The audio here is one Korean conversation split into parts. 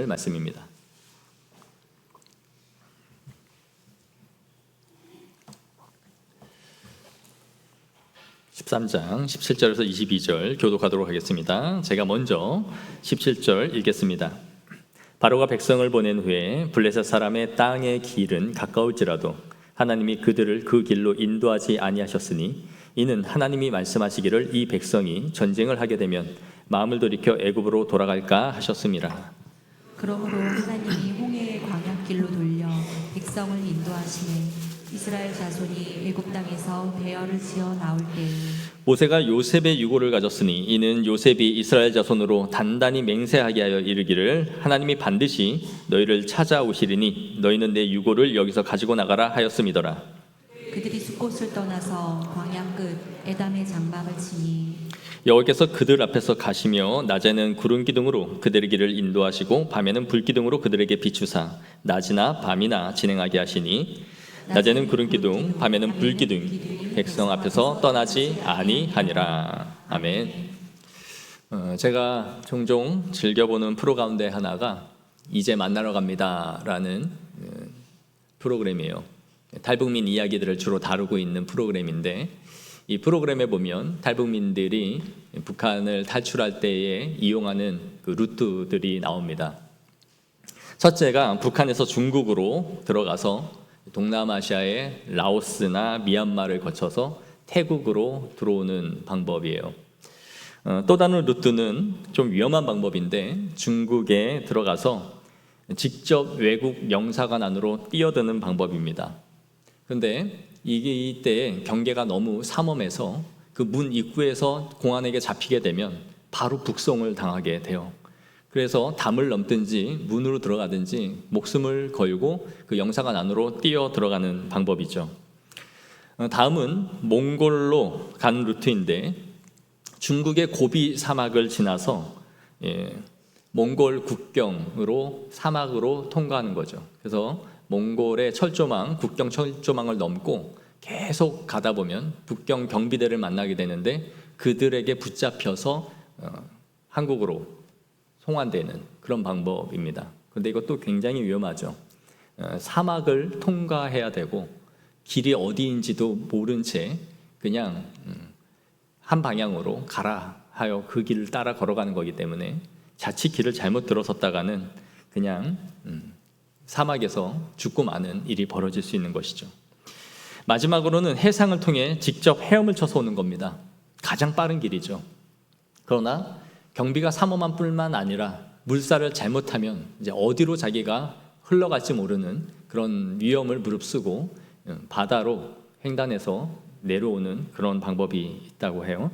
나눌 말씀입니다. 13장 17절에서 22절 교독하도록 하겠습니다. 제가 먼저 17절 읽겠습니다. 바로가 백성을 보낸 후에 블레셋 사람의 땅의 길은 가까울지라도 하나님이 그들을 그 길로 인도하지 아니하셨으니 이는 하나님이 말씀하시기를 이 백성이 전쟁을 하게 되면 마음을 돌이켜 애굽으로 돌아갈까 하셨음이라. 그러므로 하나님이 홍해의 광야길로 돌려 백성을 인도하시매 이스라엘 자손이 애굽 땅에서 배열을 지어 나올 때에 모세가 요셉의 유고를 가졌으니 이는 요셉이 이스라엘 자손으로 단단히 맹세하게 하여 이르기를 하나님이 반드시 너희를 찾아오시리니 너희는 내 유고를 여기서 가지고 나가라 하였음이더라. 그들이 숫곳을 떠나서 광야 끝 에담의 장막을 치니 여호와께서 그들 앞에서 가시며 낮에는 구름 기둥으로 그들의 길을 인도하시고 밤에는 불 기둥으로 그들에게 비추사 낮이나 밤이나 진행하게 하시니 낮에는 구름 기둥 밤에는 불 기둥 백성 앞에서 떠나지 아니하니라. 아멘. 제가 종종 즐겨보는 프로 가운데 하나가 이제 만나러 갑니다라는 프로그램이에요. 탈북민 이야기들을 주로 다루고 있는 프로그램인데 이 프로그램에 보면 탈북민들이 북한을 탈출할 때에 이용하는 그 루트들이 나옵니다. 첫째가 북한에서 중국으로 들어가서 동남아시아의 라오스나 미얀마를 거쳐서 태국으로 들어오는 방법이에요. 또 다른 루트는 좀 위험한 방법인데 중국에 들어가서 직접 외국 영사관 안으로 뛰어드는 방법입니다. 그런데 이때 경계가 너무 삼엄해서 그 문 입구에서 공안에게 잡히게 되면 바로 북송을 당하게 돼요. 그래서 담을 넘든지 문으로 들어가든지 목숨을 걸고 그 영사관 안으로 뛰어 들어가는 방법이죠. 다음은 몽골로 간 루트인데 중국의 고비 사막을 지나서 몽골 국경으로 사막으로 통과하는 거죠. 그래서 몽골의 철조망, 국경 철조망을 넘고 계속 가다 보면 국경 경비대를 만나게 되는데 그들에게 붙잡혀서 한국으로 송환되는 그런 방법입니다. 그런데 이것도 굉장히 위험하죠. 사막을 통과해야 되고 길이 어디인지도 모른 채 그냥 한 방향으로 가라 하여 그 길을 따라 걸어가는 거기 때문에 자칫 길을 잘못 들어섰다가는 그냥 사막에서 죽고 마는 일이 벌어질 수 있는 것이죠. 마지막으로는 해상을 통해 직접 헤엄을 쳐서 오는 겁니다. 가장 빠른 길이죠. 그러나 경비가 삼엄한 뿐만 아니라 물살을 잘못하면 이제 어디로 자기가 흘러갈지 모르는 그런 위험을 무릅쓰고 바다로 횡단해서 내려오는 그런 방법이 있다고 해요.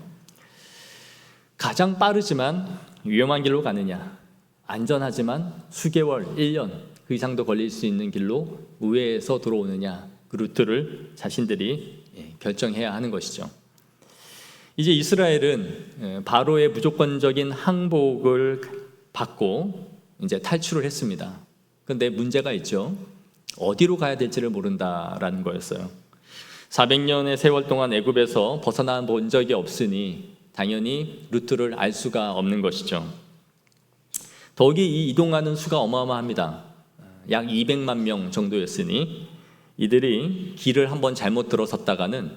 가장 빠르지만 위험한 길로 가느냐, 안전하지만 수개월, 1년 그 이상도 걸릴 수 있는 길로 우회해서 들어오느냐, 그 루트를 자신들이 결정해야 하는 것이죠. 이제 이스라엘은 바로의 무조건적인 항복을 받고 이제 탈출을 했습니다. 그런데 문제가 있죠. 어디로 가야 될지를 모른다라는 거였어요. 400년의 세월 동안 애굽에서 벗어나 본 적이 없으니 당연히 루트를 알 수가 없는 것이죠. 더욱이 이 이동하는 수가 어마어마합니다. 약 200만 명 정도였으니 이들이 길을 한번 잘못 들어섰다가는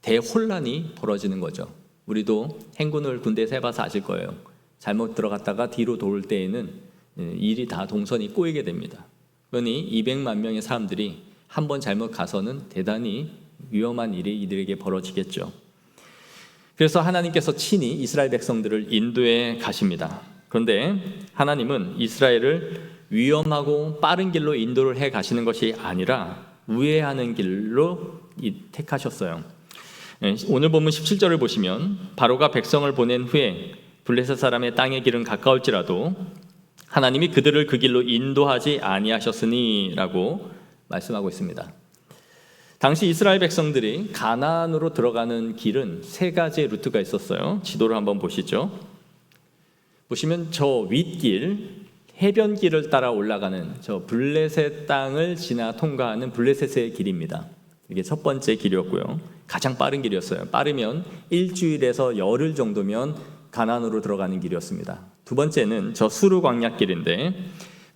대혼란이 벌어지는 거죠. 우리도 행군을 군대에서 해봐서 아실 거예요. 잘못 들어갔다가 뒤로 돌 때에는 일이 다 동선이 꼬이게 됩니다. 그러니 200만 명의 사람들이 한번 잘못 가서는 대단히 위험한 일이 이들에게 벌어지겠죠. 그래서 하나님께서 친히 이스라엘 백성들을 인도해 가십니다. 그런데 하나님은 이스라엘을 위험하고 빠른 길로 인도를 해 가시는 것이 아니라 우회하는 길로 택하셨어요. 오늘 본문 17절을 보시면 바로가 백성을 보낸 후에 블레셋 사람의 땅의 길은 가까울지라도 하나님이 그들을 그 길로 인도하지 아니하셨으니 라고 말씀하고 있습니다. 당시 이스라엘 백성들이 가나안으로 들어가는 길은 세 가지의 루트가 있었어요. 지도를 한번 보시죠. 보시면 저 윗길, 해변길을 따라 올라가는 저 블레셋 땅을 지나 통과하는 블레셋의 길입니다. 이게 첫 번째 길이었고요. 가장 빠른 길이었어요. 빠르면 일주일에서 열흘 정도면 가나안으로 들어가는 길이었습니다. 두 번째는 저 수르 광야길인데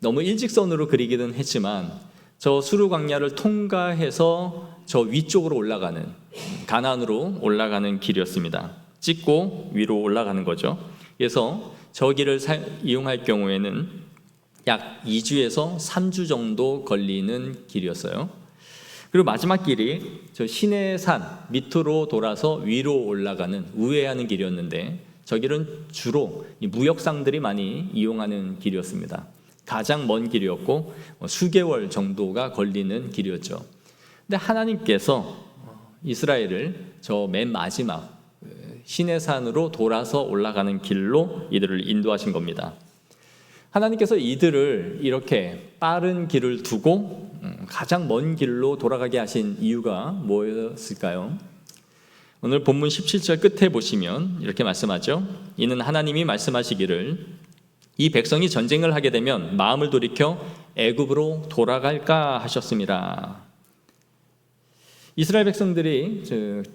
너무 일직선으로 그리기는 했지만 저 수르 광야를 통과해서 저 위쪽으로 올라가는, 가나안으로 올라가는 길이었습니다. 찍고 위로 올라가는 거죠. 그래서 저 길을 이용할 경우에는 약 2주에서 3주 정도 걸리는 길이었어요. 그리고 마지막 길이 저 시내산 밑으로 돌아서 위로 올라가는, 우회하는 길이었는데 저 길은 주로 무역상들이 많이 이용하는 길이었습니다. 가장 먼 길이었고 수개월 정도가 걸리는 길이었죠. 근데 하나님께서 이스라엘을 저 맨 마지막 시내산으로 돌아서 올라가는 길로 이들을 인도하신 겁니다. 하나님께서 이들을 이렇게 빠른 길을 두고 가장 먼 길로 돌아가게 하신 이유가 뭐였을까요? 오늘 본문 17절 끝에 보시면 이렇게 말씀하죠. 이는 하나님이 말씀하시기를 이 백성이 전쟁을 하게 되면 마음을 돌이켜 애굽으로 돌아갈까 하셨습니다. 이스라엘 백성들이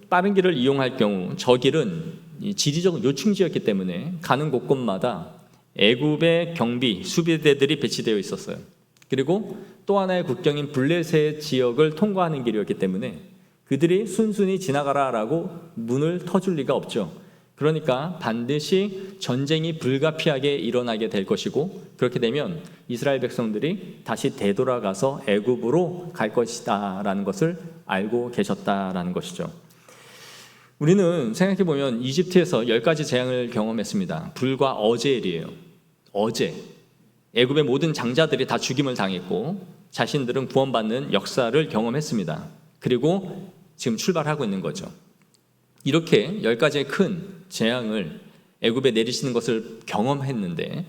빠른 길을 이용할 경우 저 길은 지리적 요충지였기 때문에 가는 곳곳마다 애굽의 경비, 수비대들이 배치되어 있었어요. 그리고 또 하나의 국경인 블레셋 지역을 통과하는 길이었기 때문에 그들이 순순히 지나가라라고 문을 터줄 리가 없죠. 그러니까 반드시 전쟁이 불가피하게 일어나게 될 것이고, 그렇게 되면 이스라엘 백성들이 다시 되돌아가서 애굽으로 갈 것이다라는 것을 알고 계셨다라는 것이죠. 우리는 생각해보면 이집트에서 10가지 재앙을 경험했습니다. 불과 어제 일이에요. 어제 애굽의 모든 장자들이 다 죽임을 당했고 자신들은 구원받는 역사를 경험했습니다. 그리고 지금 출발하고 있는 거죠. 이렇게 10가지의 큰 재앙을 애굽에 내리시는 것을 경험했는데,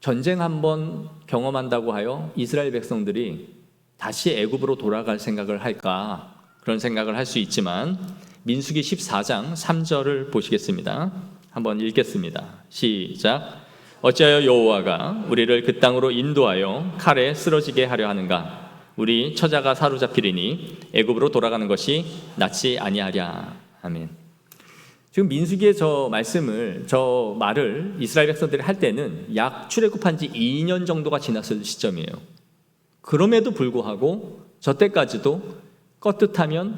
전쟁 한번 경험한다고 하여 이스라엘 백성들이 다시 애굽으로 돌아갈 생각을 할까? 그런 생각을 할 수 있지만 민수기 14장 3절을 보시겠습니다. 한번 읽겠습니다. 시작. 어찌하여 여호와가 우리를 그 땅으로 인도하여 칼에 쓰러지게 하려 하는가? 우리 처자가 사로잡히리니 애굽으로 돌아가는 것이 낫지 아니하랴. 아멘. 지금 민수기의 저 말을 이스라엘 백성들이 할 때는 약 출애굽한 지 2년 정도가 지났을 시점이에요. 그럼에도 불구하고 저 때까지도 껐듯하면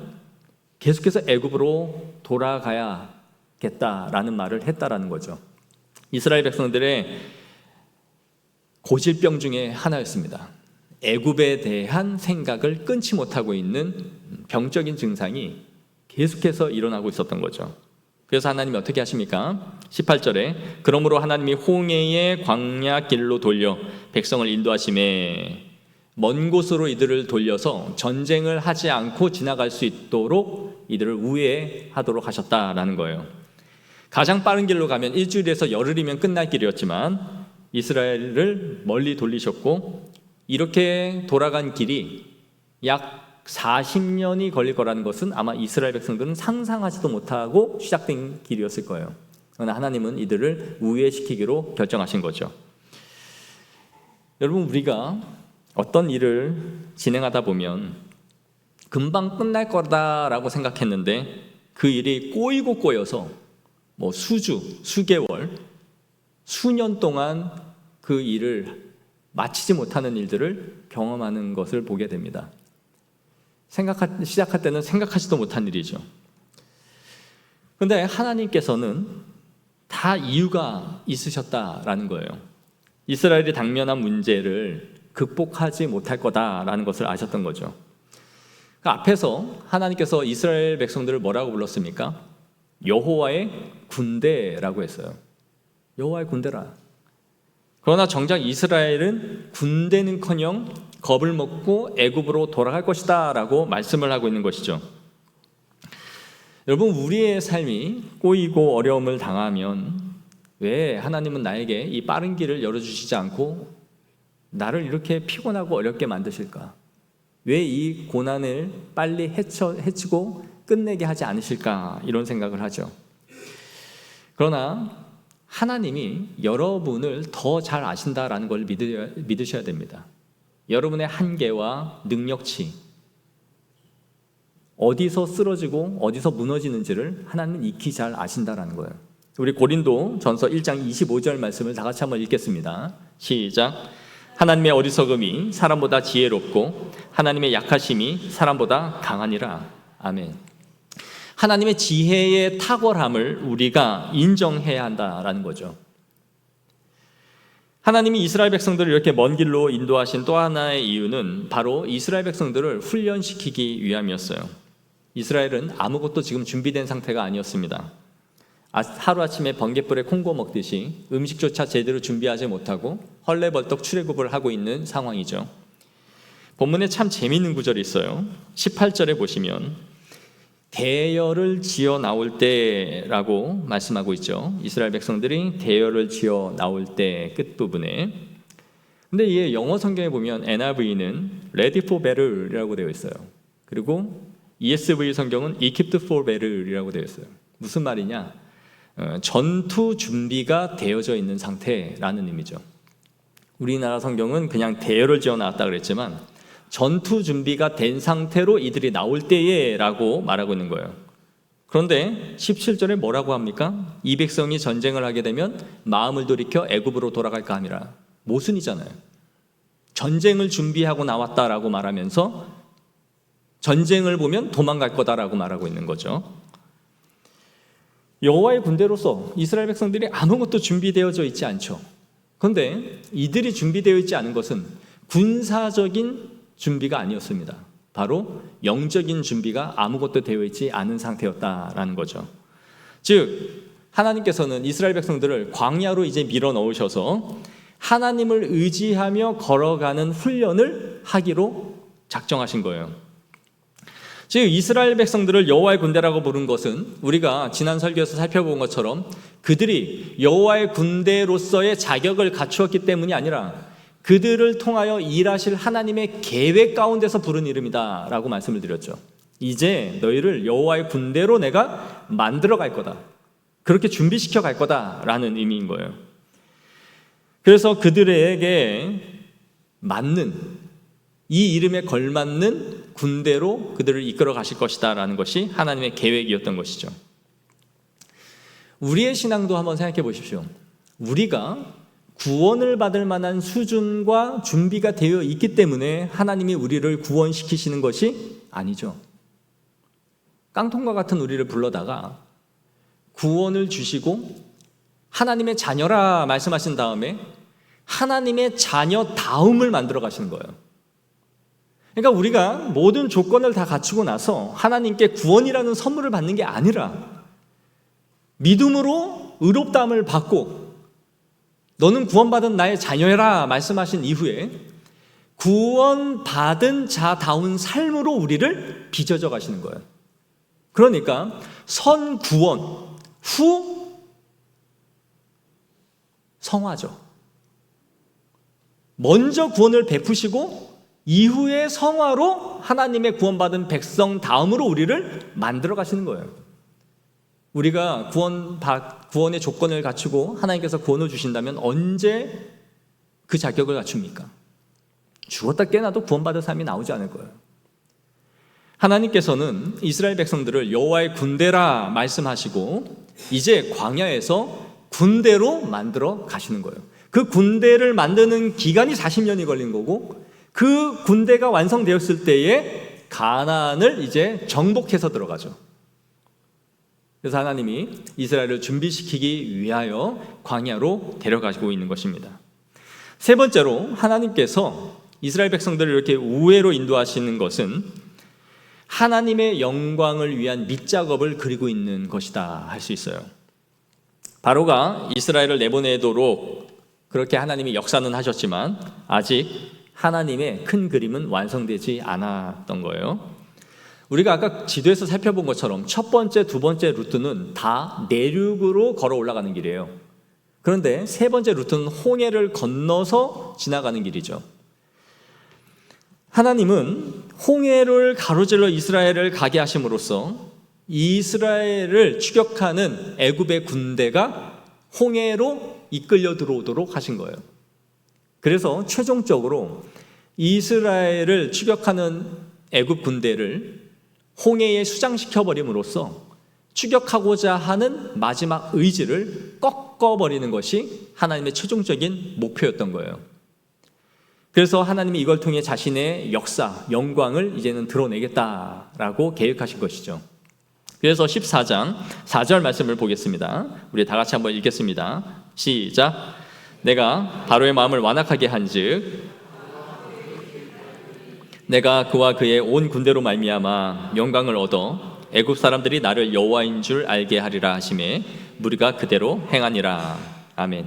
계속해서 애굽으로 돌아가야겠다라는 말을 했다라는 거죠. 이스라엘 백성들의 고질병 중에 하나였습니다. 애굽에 대한 생각을 끊지 못하고 있는 병적인 증상이 계속해서 일어나고 있었던 거죠. 그래서 하나님이 어떻게 하십니까? 18절에 그러므로 하나님이 홍해의 광야 길로 돌려 백성을 인도하시매 먼 곳으로 이들을 돌려서 전쟁을 하지 않고 지나갈 수 있도록 이들을 우회하도록 하셨다라는 거예요. 가장 빠른 길로 가면 일주일에서 열흘이면 끝날 길이었지만 이스라엘을 멀리 돌리셨고, 이렇게 돌아간 길이 약 40년이 걸릴 거라는 것은 아마 이스라엘 백성들은 상상하지도 못하고 시작된 길이었을 거예요. 그러나 하나님은 이들을 우회시키기로 결정하신 거죠. 여러분, 우리가 어떤 일을 진행하다 보면 금방 끝날 거다라고 생각했는데 그 일이 꼬이고 꼬여서 수주, 수개월, 수년 동안 그 일을 마치지 못하는 일들을 경험하는 것을 보게 됩니다. 시작할 때는 생각하지도 못한 일이죠. 그런데 하나님께서는 다 이유가 있으셨다라는 거예요. 이스라엘이 당면한 문제를 극복하지 못할 거다라는 것을 아셨던 거죠. 그 앞에서 하나님께서 이스라엘 백성들을 뭐라고 불렀습니까? 여호와의 군대라고 했어요. 여호와의 군대라. 그러나 정작 이스라엘은 군대는커녕 겁을 먹고 애굽으로 돌아갈 것이다 라고 말씀을 하고 있는 것이죠. 여러분, 우리의 삶이 꼬이고 어려움을 당하면 왜 하나님은 나에게 이 빠른 길을 열어주시지 않고 나를 이렇게 피곤하고 어렵게 만드실까? 왜 이 고난을 빨리 해치고 끝내게 하지 않으실까? 이런 생각을 하죠. 그러나 하나님이 여러분을 더 잘 아신다라는 걸 믿으셔야 됩니다. 여러분의 한계와 능력치, 어디서 쓰러지고 어디서 무너지는지를 하나님은 익히 잘 아신다라는 거예요. 우리 고린도 전서 1장 25절 말씀을 다 같이 한번 읽겠습니다. 시작. 하나님의 어리석음이 사람보다 지혜롭고 하나님의 약하심이 사람보다 강하니라. 아멘. 하나님의 지혜의 탁월함을 우리가 인정해야 한다라는 거죠. 하나님이 이스라엘 백성들을 이렇게 먼 길로 인도하신 또 하나의 이유는 바로 이스라엘 백성들을 훈련시키기 위함이었어요. 이스라엘은 아무것도 지금 준비된 상태가 아니었습니다. 하루아침에 번갯불에 콩고 먹듯이 음식조차 제대로 준비하지 못하고 헐레벌떡 출애굽을 하고 있는 상황이죠. 본문에 참 재미있는 구절이 있어요. 18절에 보시면 대열을 지어 나올 때라고 말씀하고 있죠. 이스라엘 백성들이 대열을 지어 나올 때 끝부분에. 근데 이게 영어 성경에 보면 NIV는 Ready for Battle이라고 되어 있어요. 그리고 ESV 성경은 Equipped for Battle이라고 되어 있어요. 무슨 말이냐? 전투 준비가 되어져 있는 상태라는 의미죠. 우리나라 성경은 그냥 대열을 지어 나왔다 그랬지만 전투 준비가 된 상태로 이들이 나올 때에 라고 말하고 있는 거예요. 그런데 17절에 뭐라고 합니까? 이 백성이 전쟁을 하게 되면 마음을 돌이켜 애굽으로 돌아갈까 함이라. 모순이잖아요. 전쟁을 준비하고 나왔다라고 말하면서 전쟁을 보면 도망갈 거다라고 말하고 있는 거죠. 여호와의 군대로서 이스라엘 백성들이 아무것도 준비되어져 있지 않죠. 그런데 이들이 준비되어 있지 않은 것은 군사적인 준비가 아니었습니다. 바로 영적인 준비가 아무것도 되어 있지 않은 상태였다라는 거죠. 즉 하나님께서는 이스라엘 백성들을 광야로 이제 밀어 넣으셔서 하나님을 의지하며 걸어가는 훈련을 하기로 작정하신 거예요. 즉 이스라엘 백성들을 여호와의 군대라고 부른 것은 우리가 지난 설교에서 살펴본 것처럼 그들이 여호와의 군대로서의 자격을 갖추었기 때문이 아니라 그들을 통하여 일하실 하나님의 계획 가운데서 부른 이름이다 라고 말씀을 드렸죠. 이제 너희를 여호와의 군대로 내가 만들어 갈 거다, 그렇게 준비시켜 갈 거다 라는 의미인 거예요. 그래서 그들에게 맞는, 이 이름에 걸맞는 군대로 그들을 이끌어 가실 것이다 라는 것이 하나님의 계획이었던 것이죠. 우리의 신앙도 한번 생각해 보십시오. 우리가 구원을 받을 만한 수준과 준비가 되어 있기 때문에 하나님이 우리를 구원시키시는 것이 아니죠. 깡통과 같은 우리를 불러다가 구원을 주시고 하나님의 자녀라 말씀하신 다음에 하나님의 자녀다움을 만들어 가시는 거예요. 그러니까 우리가 모든 조건을 다 갖추고 나서 하나님께 구원이라는 선물을 받는 게 아니라 믿음으로 의롭다함을 받고 너는 구원받은 나의 자녀라 말씀하신 이후에 구원받은 자다운 삶으로 우리를 빚어져 가시는 거예요. 그러니까 선 구원 후 성화죠. 먼저 구원을 베푸시고 이후에 성화로 하나님의 구원받은 백성 다음으로 우리를 만들어 가시는 거예요. 우리가 구원의 조건을 갖추고 하나님께서 구원을 주신다면 언제 그 자격을 갖춥니까? 죽었다 깨나도 구원받을 삶이 나오지 않을 거예요. 하나님께서는 이스라엘 백성들을 여호와의 군대라 말씀하시고 이제 광야에서 군대로 만들어 가시는 거예요. 그 군대를 만드는 기간이 40년이 걸린 거고 그 군대가 완성되었을 때에 가나안을 이제 정복해서 들어가죠. 그래서 하나님이 이스라엘을 준비시키기 위하여 광야로 데려가시고 있는 것입니다. 세 번째로 하나님께서 이스라엘 백성들을 이렇게 우회로 인도하시는 것은 하나님의 영광을 위한 밑작업을 그리고 있는 것이다 할 수 있어요. 바로가 이스라엘을 내보내도록 그렇게 하나님이 역사는 하셨지만 아직 하나님의 큰 그림은 완성되지 않았던 거예요. 우리가 아까 지도에서 살펴본 것처럼 첫 번째, 두 번째 루트는 다 내륙으로 걸어 올라가는 길이에요. 그런데 세 번째 루트는 홍해를 건너서 지나가는 길이죠. 하나님은 홍해를 가로질러 이스라엘을 가게 하심으로써 이스라엘을 추격하는 애굽의 군대가 홍해로 이끌려 들어오도록 하신 거예요. 그래서 최종적으로 이스라엘을 추격하는 애굽 군대를 홍해에 수장시켜 버림으로써 추격하고자 하는 마지막 의지를 꺾어버리는 것이 하나님의 최종적인 목표였던 거예요. 그래서 하나님이 이걸 통해 자신의 역사, 영광을 이제는 드러내겠다라고 계획하신 것이죠. 그래서 14장 4절 말씀을 보겠습니다. 우리 다 같이 한번 읽겠습니다. 시작. 내가 바로의 마음을 완악하게 한즉 내가 그와 그의 온 군대로 말미암아 영광을 얻어 애굽 사람들이 나를 여호와인 줄 알게 하리라 하시매 무리가 그대로 행하니라. 아멘.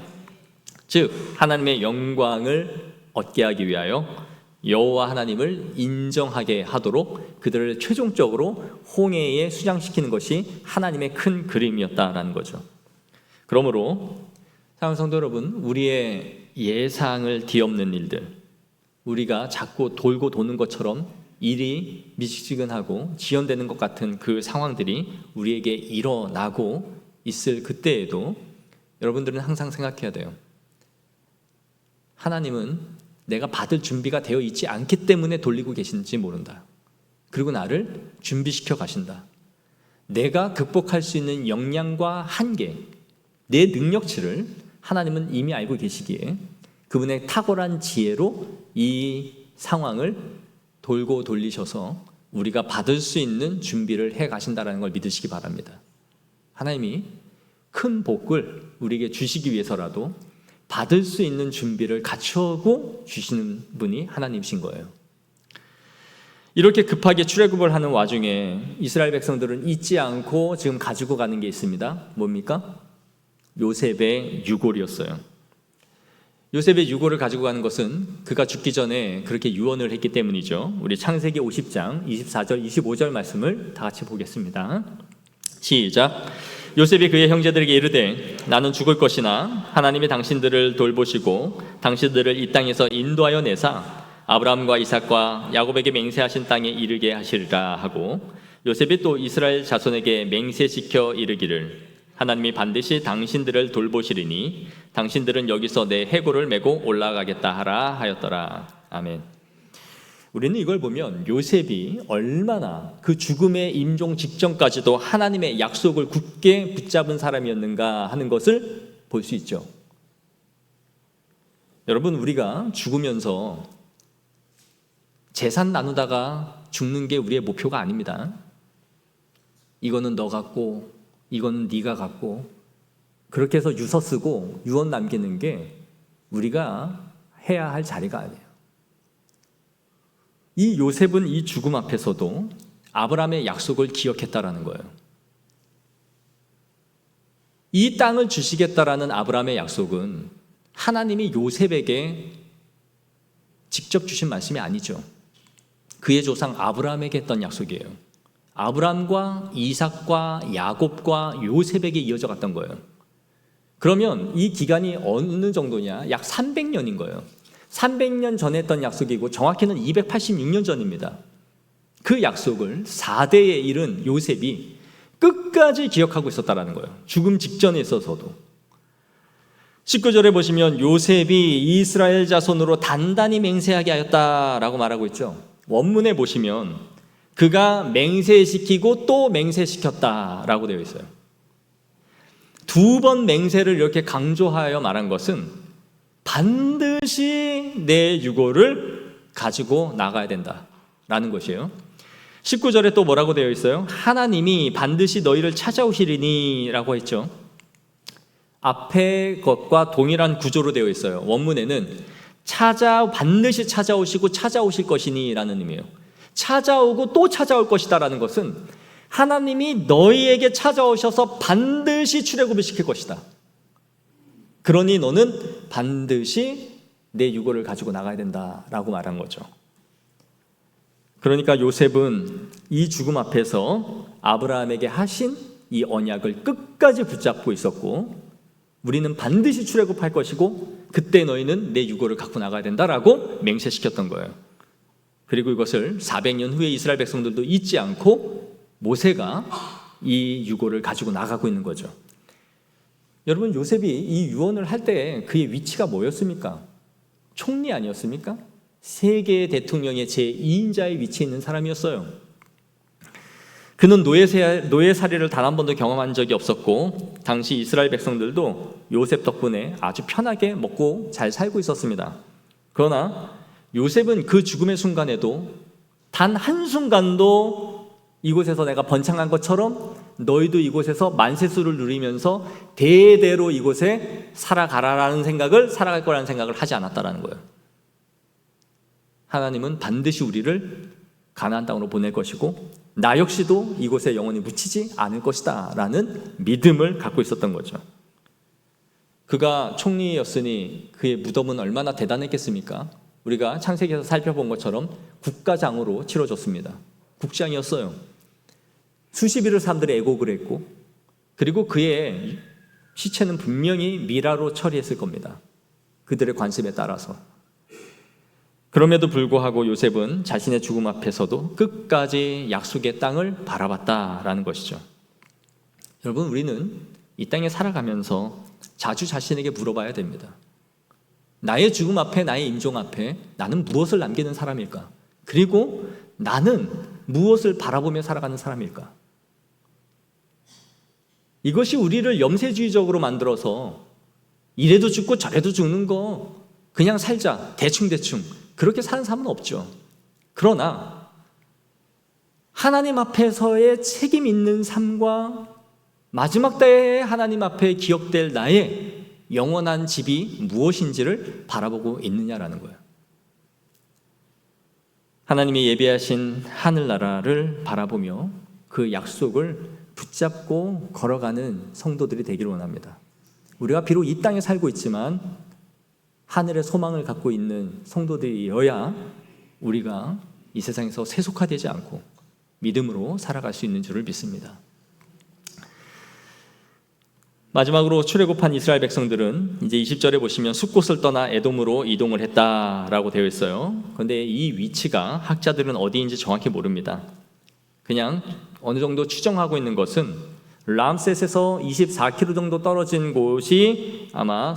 즉 하나님의 영광을 얻게 하기 위하여 여호와 하나님을 인정하게 하도록 그들을 최종적으로 홍해에 수장시키는 것이 하나님의 큰 그림이었다라는 거죠. 그러므로 사랑하는 성도 여러분, 우리의 예상을 뒤엎는 일들, 우리가 자꾸 돌고 도는 것처럼 일이 미지근하고 지연되는 것 같은 그 상황들이 우리에게 일어나고 있을 그때에도 여러분들은 항상 생각해야 돼요. 하나님은 내가 받을 준비가 되어 있지 않기 때문에 돌리고 계신지 모른다. 그리고 나를 준비시켜 가신다. 내가 극복할 수 있는 역량과 한계, 내 능력치를 하나님은 이미 알고 계시기에 그분의 탁월한 지혜로 이 상황을 돌고 돌리셔서 우리가 받을 수 있는 준비를 해 가신다는 걸 믿으시기 바랍니다. 하나님이 큰 복을 우리에게 주시기 위해서라도 받을 수 있는 준비를 갖추고 주시는 분이 하나님이신 거예요. 이렇게 급하게 출애굽을 하는 와중에 이스라엘 백성들은 잊지 않고 지금 가지고 가는 게 있습니다. 뭡니까? 요셉의 유골이었어요. 요셉의 유골을 가지고 가는 것은 그가 죽기 전에 그렇게 유언을 했기 때문이죠. 우리 창세기 50장 24절 25절 말씀을 다 같이 보겠습니다. 시작. 요셉이 그의 형제들에게 이르되 나는 죽을 것이나 하나님이 당신들을 돌보시고 당신들을 이 땅에서 인도하여 내사 아브라함과 이삭과 야곱에게 맹세하신 땅에 이르게 하시리라 하고, 요셉이 또 이스라엘 자손에게 맹세시켜 이르기를 하나님이 반드시 당신들을 돌보시리니 당신들은 여기서 내 해골을 메고 올라가겠다 하라 하였더라. 아멘. 우리는 이걸 보면 요셉이 얼마나 그 죽음의 임종 직전까지도 하나님의 약속을 굳게 붙잡은 사람이었는가 하는 것을 볼 수 있죠. 여러분, 우리가 죽으면서 재산 나누다가 죽는 게 우리의 목표가 아닙니다. 이거는 너 갖고 이거는 네가 갖고 그렇게 해서 유서 쓰고 유언 남기는 게 우리가 해야 할 자리가 아니에요. 이 요셉은 이 죽음 앞에서도 아브라함의 약속을 기억했다라는 거예요. 이 땅을 주시겠다라는 아브라함의 약속은 하나님이 요셉에게 직접 주신 말씀이 아니죠. 그의 조상 아브라함에게 했던 약속이에요. 아브라함과 이삭과 야곱과 요셉에게 이어져 갔던 거예요. 그러면 이 기간이 어느 정도냐? 약 300년인 거예요. 300년 전에 했던 약속이고 정확히는 286년 전입니다. 그 약속을 4대에 이른 요셉이 끝까지 기억하고 있었다는 거예요. 죽음 직전에 있어서도. 19절에 보시면 요셉이 이스라엘 자손으로 단단히 맹세하게 하였다라고 말하고 있죠. 원문에 보시면 그가 맹세시키고 또 맹세시켰다라고 되어 있어요. 2번 맹세를 이렇게 강조하여 말한 것은 반드시 내 유고를 가지고 나가야 된다라는 것이에요. 19절에 또 뭐라고 되어 있어요? 하나님이 반드시 너희를 찾아오시리니 라고 했죠. 앞에 것과 동일한 구조로 되어 있어요. 원문에는 반드시 찾아오시고 찾아오실 것이니 라는 의미예요. 찾아오고 또 찾아올 것이다 라는 것은 하나님이 너희에게 찾아오셔서 반드시 출애굽을 시킬 것이다. 그러니 너는 반드시 내 유고를 가지고 나가야 된다라고 말한 거죠. 그러니까 요셉은 이 죽음 앞에서 아브라함에게 하신 이 언약을 끝까지 붙잡고 있었고, 우리는 반드시 출애굽할 것이고 그때 너희는 내 유고를 갖고 나가야 된다라고 맹세시켰던 거예요. 그리고 이것을 400년 후에 이스라엘 백성들도 잊지 않고 모세가 이 유고를 가지고 나가고 있는 거죠. 여러분, 요셉이 이 유언을 할 때 그의 위치가 뭐였습니까? 총리 아니었습니까? 세계 대통령의 제2인자의 위치에 있는 사람이었어요. 그는 노예살이를 단 한 번도 경험한 적이 없었고 당시 이스라엘 백성들도 요셉 덕분에 아주 편하게 먹고 잘 살고 있었습니다. 그러나 요셉은 그 죽음의 순간에도 단 한순간도 이곳에서 내가 번창한 것처럼 너희도 이곳에서 만세수를 누리면서 대대로 이곳에 살아갈 거라는 생각을 하지 않았다라는 거예요. 하나님은 반드시 우리를 가나안 땅으로 보낼 것이고 나 역시도 이곳에 영원히 묻히지 않을 것이다 라는 믿음을 갖고 있었던 거죠. 그가 총리였으니 그의 무덤은 얼마나 대단했겠습니까? 우리가 창세기에서 살펴본 것처럼 국가장으로 치러졌습니다. 국장이었어요. 수십 일을 사람들이 애곡을 했고 그리고 그의 시체는 분명히 미라로 처리했을 겁니다. 그들의 관습에 따라서. 그럼에도 불구하고 요셉은 자신의 죽음 앞에서도 끝까지 약속의 땅을 바라봤다라는 것이죠. 여러분, 우리는 이 땅에 살아가면서 자주 자신에게 물어봐야 됩니다. 나의 죽음 앞에, 나의 임종 앞에 나는 무엇을 남기는 사람일까? 그리고 나는 무엇을 바라보며 살아가는 사람일까? 이것이 우리를 염세주의적으로 만들어서 이래도 죽고 저래도 죽는 거 그냥 살자, 대충대충 그렇게 사는 사람은 없죠. 그러나 하나님 앞에서의 책임 있는 삶과 마지막 때에 하나님 앞에 기억될 나의 영원한 집이 무엇인지를 바라보고 있느냐라는 거예요. 하나님이 예비하신 하늘나라를 바라보며 그 약속을 붙잡고 걸어가는 성도들이 되기를 원합니다. 우리가 비록 이 땅에 살고 있지만 하늘의 소망을 갖고 있는 성도들이어야 우리가 이 세상에서 세속화되지 않고 믿음으로 살아갈 수 있는 줄을 믿습니다. 마지막으로 출애굽한 이스라엘 백성들은 이제 20절에 보시면 숫곳을 떠나 에돔으로 이동을 했다라고 되어 있어요. 그런데 이 위치가 학자들은 어디인지 정확히 모릅니다. 그냥 어느 정도 추정하고 있는 것은 람셋에서 24km 정도 떨어진 곳이 아마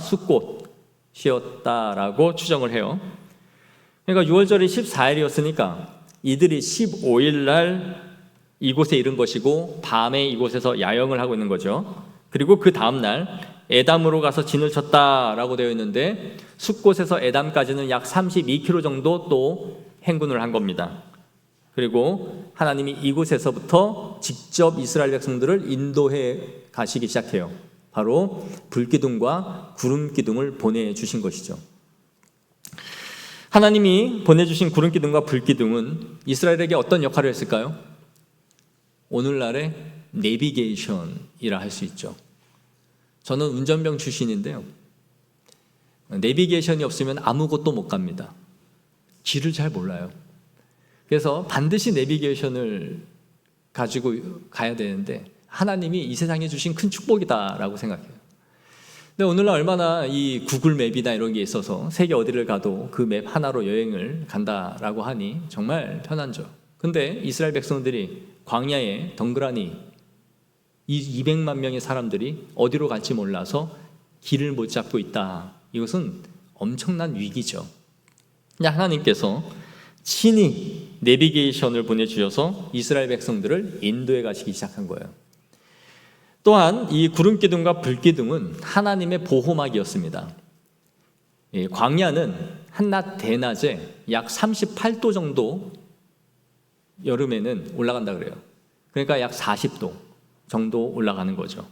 숫곳이었다라고 추정을 해요. 그러니까 6월절이 14일이었으니까 이들이 15일 날 이곳에 이른 것이고 밤에 이곳에서 야영을 하고 있는 거죠. 그리고 그 다음날 에담으로 가서 진을 쳤다라고 되어 있는데 숫곳에서 에담까지는 약 32km 정도 또 행군을 한 겁니다. 그리고 하나님이 이곳에서부터 직접 이스라엘 백성들을 인도해 가시기 시작해요. 바로 불기둥과 구름기둥을 보내주신 것이죠. 하나님이 보내주신 구름기둥과 불기둥은 이스라엘에게 어떤 역할을 했을까요? 오늘날의 내비게이션이라 할 수 있죠. 저는 운전병 출신인데요. 내비게이션이 없으면 아무것도 못 갑니다. 길을 잘 몰라요. 그래서 반드시 내비게이션을 가지고 가야 되는데 하나님이 이 세상에 주신 큰 축복이다라고 생각해요. 근데 오늘날 얼마나 이 구글 맵이나 이런 게 있어서 세계 어디를 가도 그 맵 하나로 여행을 간다라고 하니 정말 편하죠. 근데 이스라엘 백성들이 광야에 덩그러니 이 200만 명의 사람들이 어디로 갈지 몰라서 길을 못 잡고 있다. 이것은 엄청난 위기죠. 그냥 하나님께서 친히 내비게이션을 보내주셔서 이스라엘 백성들을 인도해 가시기 시작한 거예요. 또한 이 구름기둥과 불기둥은 하나님의 보호막이었습니다. 광야는 한낮 대낮에 약 38도 정도 여름에는 올라간다 그래요. 그러니까 약 40도 정도 올라가는 거죠.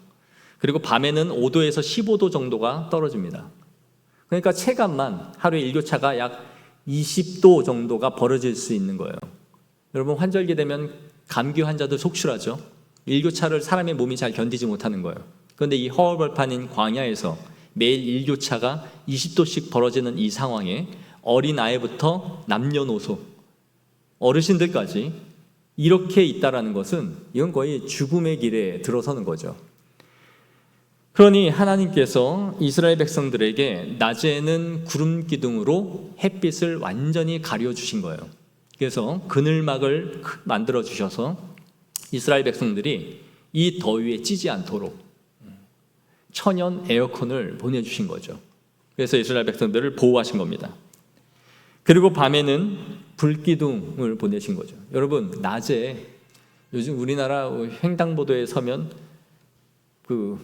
그리고 밤에는 5도에서 15도 정도가 떨어집니다. 그러니까 체감만 하루에 일교차가 약 20도 정도가 벌어질 수 있는 거예요. 여러분, 환절기 되면 감기 환자들 속출하죠. 일교차를 사람의 몸이 잘 견디지 못하는 거예요. 그런데 이 허허벌판인 광야에서 매일 일교차가 20도씩 벌어지는 이 상황에 어린아이부터 남녀노소, 어르신들까지 이렇게 있다라는 것은 이건 거의 죽음의 길에 들어서는 거죠. 그러니 하나님께서 이스라엘 백성들에게 낮에는 구름 기둥으로 햇빛을 완전히 가려주신 거예요. 그래서 그늘막을 만들어 주셔서 이스라엘 백성들이 이 더위에 찌지 않도록 천연 에어컨을 보내주신 거죠. 그래서 이스라엘 백성들을 보호하신 겁니다. 그리고 밤에는 불기둥을 보내신 거죠. 여러분, 낮에 요즘 우리나라 횡단보도에 서면 그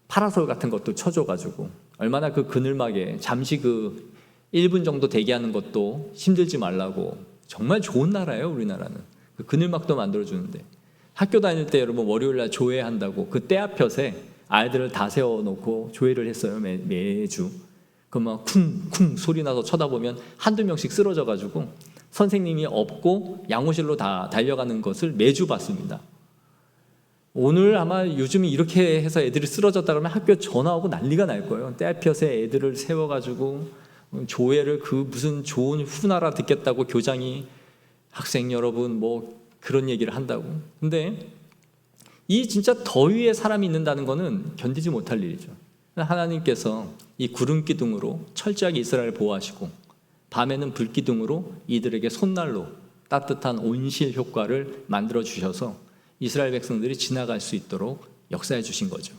파라솔 같은 것도 쳐줘가지고 얼마나 그 그늘막에 잠시 그 1분 정도 대기하는 것도 힘들지 말라고 정말 좋은 나라예요. 우리나라는 그 그늘막도 만들어주는데, 학교 다닐 때 여러분 월요일날 조회한다고 그 때 앞편에 아이들을 다 세워놓고 조회를 했어요. 매주. 그막 쿵쿵 소리 나서 쳐다보면 한두 명씩 쓰러져가지고 선생님이 없고 양호실로 다 달려가는 것을 매주 봤습니다. 오늘 아마 요즘에 이렇게 해서 애들이 쓰러졌다 그러면 학교 전화 오고 난리가 날 거예요. 때 앞편에 애들을 세워가지고 조회를 그 무슨 좋은 후나라 듣겠다고 교장이 학생 여러분 뭐 그런 얘기를 한다고. 근데 이 진짜 더위에 사람이 있는다는 거는 견디지 못할 일이죠. 하나님께서 이 구름 기둥으로 철저하게 이스라엘을 보호하시고 밤에는 불 기둥으로 이들에게 손난로 따뜻한 온실 효과를 만들어 주셔서 이스라엘 백성들이 지나갈 수 있도록 역사해 주신 거죠.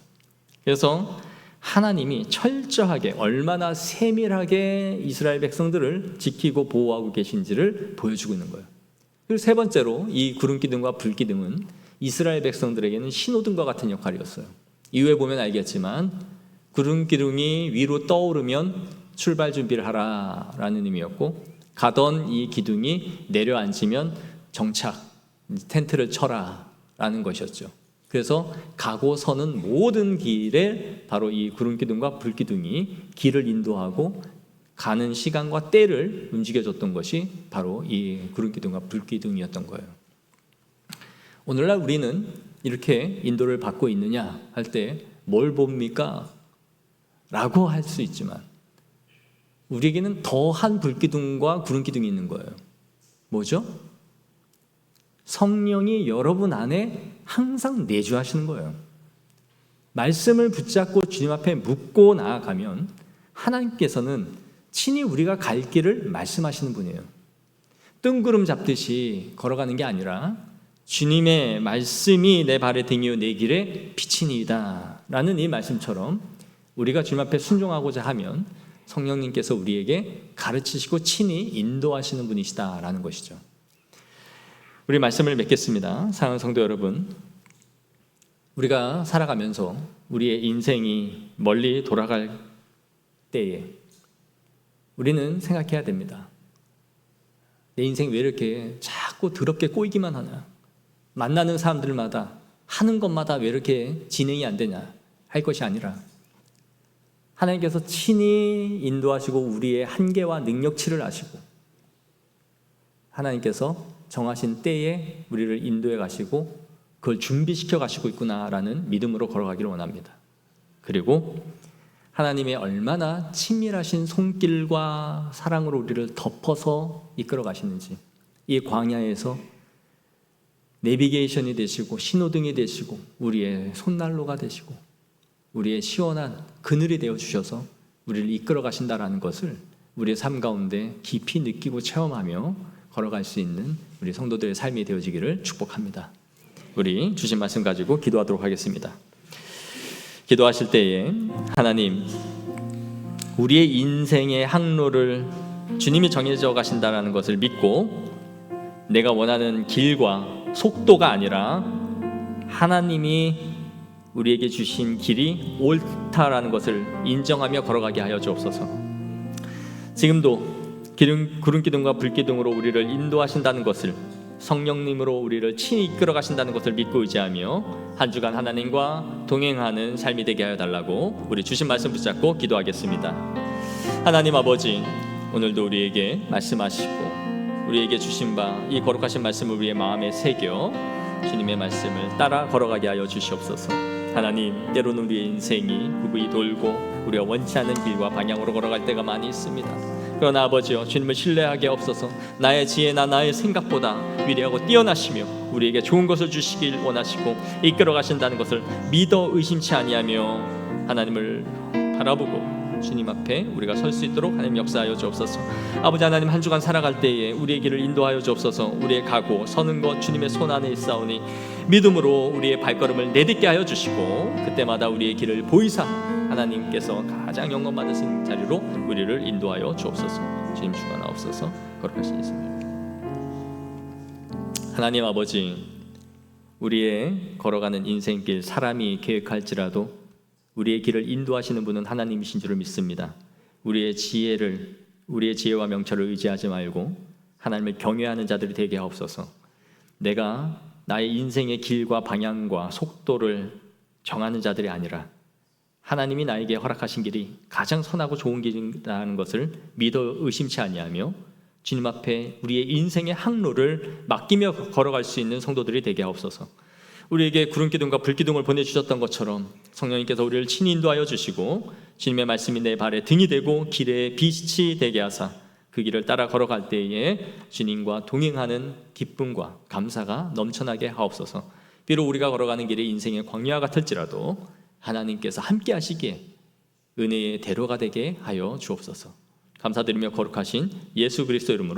그래서 하나님이 철저하게 얼마나 세밀하게 이스라엘 백성들을 지키고 보호하고 계신지를 보여주고 있는 거예요. 그리고 세 번째로 이 구름 기둥과 불 기둥은 이스라엘 백성들에게는 신호등과 같은 역할이었어요. 이후에 보면 알겠지만 구름 기둥이 위로 떠오르면 출발 준비를 하라라는 의미였고, 가던 이 기둥이 내려앉으면 정착, 텐트를 쳐라라는 것이었죠. 그래서 가고 서는 모든 길에 바로 이 구름 기둥과 불 기둥이 길을 인도하고 가는 시간과 때를 움직여줬던 것이 바로 이 구름 기둥과 불 기둥이었던 거예요. 오늘날 우리는 이렇게 인도를 받고 있느냐 할 때 뭘 봅니까? 라고 할 수 있지만 우리에게는 더한 불기둥과 구름기둥이 있는 거예요. 뭐죠? 성령이 여러분 안에 항상 내주하시는 거예요. 말씀을 붙잡고 주님 앞에 묻고 나아가면 하나님께서는 친히 우리가 갈 길을 말씀하시는 분이에요. 뜬구름 잡듯이 걸어가는 게 아니라 주님의 말씀이 내 발의 등이요 내 길에 빛이니이다 라는 이 말씀처럼 우리가 주님 앞에 순종하고자 하면 성령님께서 우리에게 가르치시고 친히 인도하시는 분이시다라는 것이죠. 우리 말씀을 맺겠습니다. 사랑하는 성도 여러분, 우리가 살아가면서 우리의 인생이 멀리 돌아갈 때에 우리는 생각해야 됩니다. 내 인생 왜 이렇게 자꾸 더럽게 꼬이기만 하나? 만나는 사람들마다 하는 것마다 왜 이렇게 진행이 안 되냐 할 것이 아니라 하나님께서 친히 인도하시고 우리의 한계와 능력치를 아시고 하나님께서 정하신 때에 우리를 인도해 가시고 그걸 준비시켜 가시고 있구나라는 믿음으로 걸어가기를 원합니다. 그리고 하나님의 얼마나 친밀하신 손길과 사랑으로 우리를 덮어서 이끌어 가시는지, 이 광야에서 내비게이션이 되시고 신호등이 되시고 우리의 손난로가 되시고 우리의 시원한 그늘이 되어주셔서 우리를 이끌어 가신다라는 것을 우리의 삶 가운데 깊이 느끼고 체험하며 걸어갈 수 있는 우리 성도들의 삶이 되어지기를 축복합니다. 우리 주신 말씀 가지고 기도하도록 하겠습니다. 기도하실 때에 하나님, 우리의 인생의 항로를 주님이 정해져 가신다라는 것을 믿고 내가 원하는 길과 속도가 아니라 하나님이 우리에게 주신 길이 옳다라는 것을 인정하며 걸어가게 하여 주옵소서. 지금도 구름 기둥과 불 기둥으로 우리를 인도하신다는 것을, 성령님으로 우리를 친히 이끌어 가신다는 것을 믿고 의지하며 한 주간 하나님과 동행하는 삶이 되게 하여 달라고 우리 주신 말씀 붙잡고 기도하겠습니다. 하나님 아버지, 오늘도 우리에게 말씀하시고 우리에게 주신 바 이 거룩하신 말씀을 우리의 마음에 새겨 주님의 말씀을 따라 걸어가게 하여 주시옵소서. 하나님, 때로는 우리의 인생이 구부이 돌고 우리가 원치 않는 길과 방향으로 걸어갈 때가 많이 있습니다. 그러나 아버지여, 주님을 신뢰하게 없어서 나의 지혜나 나의 생각보다 위대하고 뛰어나시며 우리에게 좋은 것을 주시길 원하시고 이끌어 가신다는 것을 믿어 의심치 아니하며 하나님을 바라보고 주님 앞에 우리가 설 수 있도록 하나님 역사하여 주옵소서. 아버지 하나님, 한 주간 살아갈 때에 우리의 길을 인도하여 주옵소서. 우리의 가고 서는 것 주님의 손 안에 있사오니 믿음으로 우리의 발걸음을 내딛게 하여 주시고 그때마다 우리의 길을 보이사 하나님께서 가장 영광 받으신 자리로 우리를 인도하여 주옵소서. 주님 주관하옵소서. 거룩하신 예수님. 하나님 아버지, 우리의 걸어가는 인생길 사람이 계획할지라도 우리의 길을 인도하시는 분은 하나님이신 줄을 믿습니다. 우리의 지혜와 명철을 의지하지 말고 하나님을 경외하는 자들이 되게 하옵소서. 내가 나의 인생의 길과 방향과 속도를 정하는 자들이 아니라 하나님이 나에게 허락하신 길이 가장 선하고 좋은 길이라는 것을 믿어 의심치 아니하며 주님 앞에 우리의 인생의 항로를 맡기며 걸어갈 수 있는 성도들이 되게 하옵소서. 우리에게 구름기둥과 불기둥을 보내주셨던 것처럼 성령님께서 우리를 친히 인도하여 주시고 주님의 말씀이 내 발에 등이 되고 길에 빛이 되게 하사 그 길을 따라 걸어갈 때에 주님과 동행하는 기쁨과 감사가 넘쳐나게 하옵소서. 비록 우리가 걸어가는 길이 인생의 광야 같을지라도 하나님께서 함께 하시기에 은혜의 대로가 되게 하여 주옵소서. 감사드리며 거룩하신 예수 그리스도 이름으로